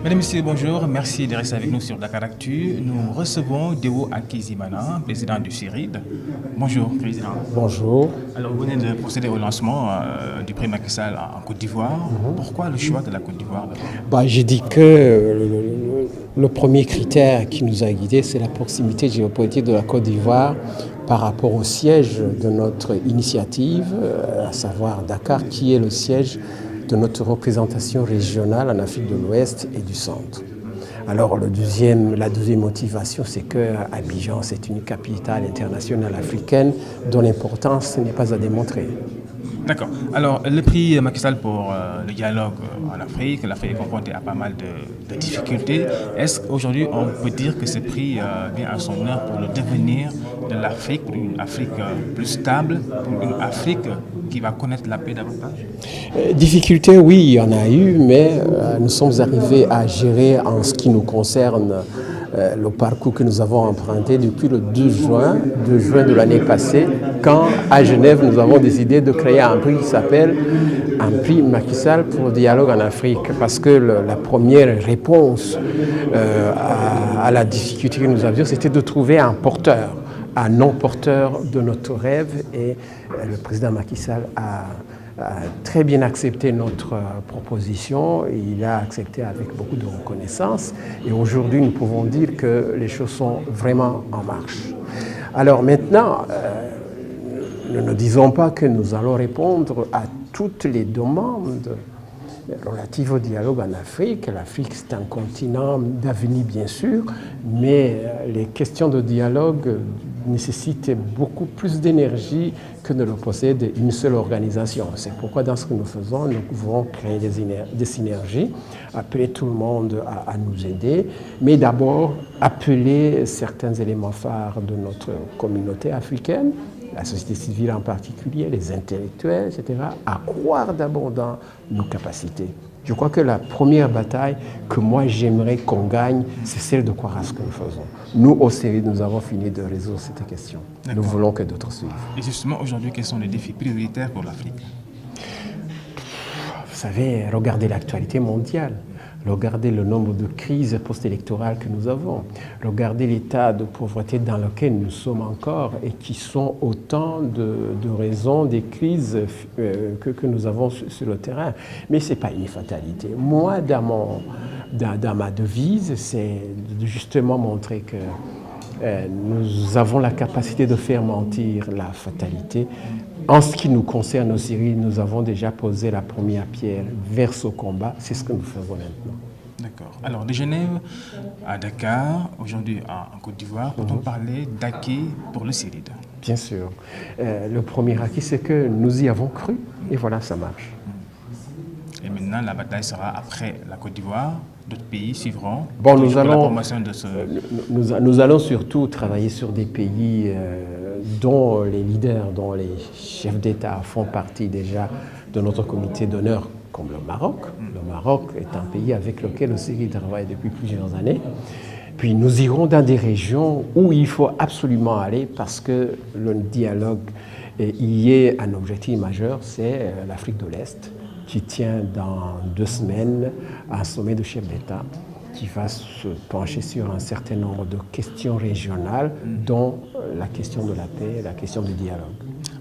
Mesdames, Messieurs, bonjour. Merci de rester avec nous sur Dakaractu. Nous recevons Dewo Akizimana, président du CIRID. Bonjour, président. Bonjour. Alors, vous venez de procéder au lancement du prix Macky Sall en Côte d'Ivoire. Pourquoi le choix de la Côte d'Ivoire d'abord? J'ai dit que le premier critère qui nous a guidés, c'est la proximité géopolitique de la Côte d'Ivoire par rapport au siège de notre initiative, à savoir Dakar, qui est le siège de notre représentation régionale en Afrique de l'Ouest et du Centre. Alors la deuxième motivation, c'est que Abidjan, c'est une capitale internationale africaine dont l'importance n'est pas à démontrer. D'accord. Alors, le prix Macky Sall pour le dialogue en Afrique, l'Afrique est confrontée à pas mal de difficultés. Est-ce qu'aujourd'hui, on peut dire que ce prix vient à son heure pour le devenir de l'Afrique, pour une Afrique plus stable, pour une Afrique qui va connaître la paix davantage? Difficultés, oui, il y en a eu, mais nous sommes arrivés à gérer en ce qui nous concerne le parcours que nous avons emprunté depuis le 2 juin de l'année passée, quand à Genève nous avons décidé de créer un prix qui s'appelle un prix Macky Sall pour le dialogue en Afrique, parce que la première réponse à la difficulté que nous avions, c'était de trouver un porteur, un non-porteur de notre rêve, et le président Macky Sall a très bien accepté notre proposition. Il a accepté avec beaucoup de reconnaissance et aujourd'hui nous pouvons dire que les choses sont vraiment en marche. Alors maintenant, nous ne disons pas que nous allons répondre à toutes les demandes relatives au dialogue en Afrique. L'Afrique, c'est un continent d'avenir, bien sûr, mais les questions de dialogue nécessitent beaucoup plus d'énergie que ne le possède une seule organisation. C'est pourquoi, dans ce que nous faisons, nous pouvons créer des synergies, appeler tout le monde à nous aider, mais d'abord appeler certains éléments phares de notre communauté africaine, la société civile en particulier, les intellectuels, etc., à croire d'abord dans nos capacités. Je crois que la première bataille que moi j'aimerais qu'on gagne, c'est celle de croire à ce que nous faisons. Nous, au CIRID, nous avons fini de résoudre cette question. Nous voulons que d'autres suivent. Et justement, aujourd'hui, quels sont les défis prioritaires pour l'Afrique? Vous savez, regardez l'actualité mondiale. Regardez le nombre de crises post-électorales que nous avons. Regardez l'état de pauvreté dans lequel nous sommes encore et qui sont autant de raisons des crises que nous avons sur le terrain. Mais ce n'est pas une fatalité. Moi, dans ma devise, c'est de justement montrer que nous avons la capacité de faire mentir la fatalité. En ce qui nous concerne au CIRID, nous avons déjà posé la première pierre vers ce combat. C'est ce que nous faisons maintenant. D'accord. Alors, de Genève à Dakar, aujourd'hui en Côte d'Ivoire, peut-on parler d'acquis pour le CIRID? Bien sûr. Le premier acquis, c'est que nous y avons cru. Et voilà, ça marche. Et maintenant, la bataille sera après la Côte d'Ivoire. D'autres pays suivront. Bon, nous allons surtout travailler sur des pays dont les leaders, dont les chefs d'État font partie déjà de notre comité d'honneur, comme le Maroc. Le Maroc est un pays avec lequel le CIRID travaille depuis plusieurs années. Puis nous irons dans des régions où il faut absolument aller parce que le dialogue y est un objectif majeur, c'est l'Afrique de l'Est, qui tient dans 2 semaines un sommet de chefs d'État qui va se pencher sur un certain nombre de questions régionales, dont la question de la paix et la question du dialogue.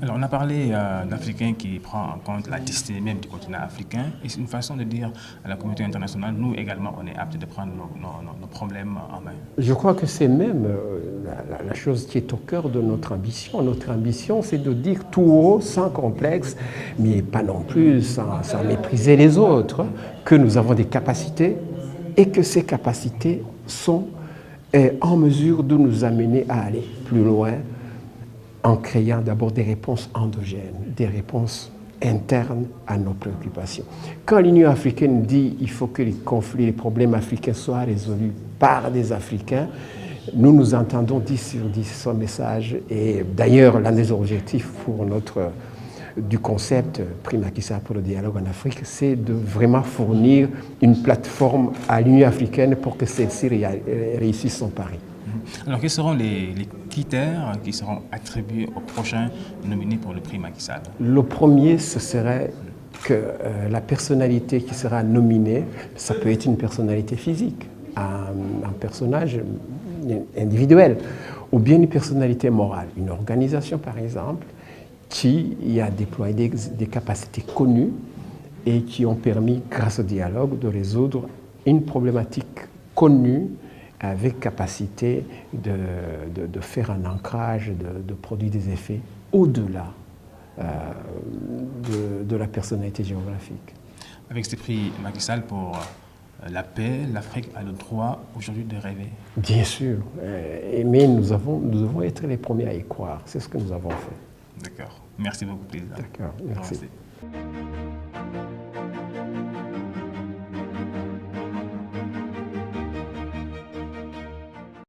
Alors, on a parlé d'Africains qui prend en compte la destinée même du continent africain. Et c'est une façon de dire à la communauté internationale, nous également, on est aptes de prendre nos problèmes en main. Je crois que c'est même la chose qui est au cœur de notre ambition. Notre ambition, c'est de dire tout haut, sans complexe, mais pas non plus sans mépriser les autres, que nous avons des capacités et que ces capacités sont en mesure de nous amener à aller plus loin, en créant d'abord des réponses endogènes, des réponses internes à nos préoccupations. Quand l'Union africaine dit qu'il faut que les conflits, les problèmes africains soient résolus par des Africains, nous entendons 10 sur 10 son message. Et d'ailleurs, l'un des objectifs du concept Prix Macky Sall pour le dialogue en Afrique, c'est de vraiment fournir une plateforme à l'Union africaine pour que celle-ci réussisse son pari. Alors, quels seront les critères qui seront attribués aux prochains nominés pour le prix Macky Sall? Le premier, ce serait que la personnalité qui sera nominée, ça peut être une personnalité physique, un personnage individuel, ou bien une personnalité morale, une organisation par exemple, qui a déployé des capacités connues et qui ont permis, grâce au dialogue, de résoudre une problématique connue avec capacité de faire un ancrage, de produire des effets au-delà de la personnalité géographique. Avec ce prix Macky Sall pour la paix, l'Afrique a le droit aujourd'hui de rêver. Bien sûr, mais nous devons être les premiers à y croire. C'est ce que nous avons fait. D'accord. Merci beaucoup, Président. D'accord, merci.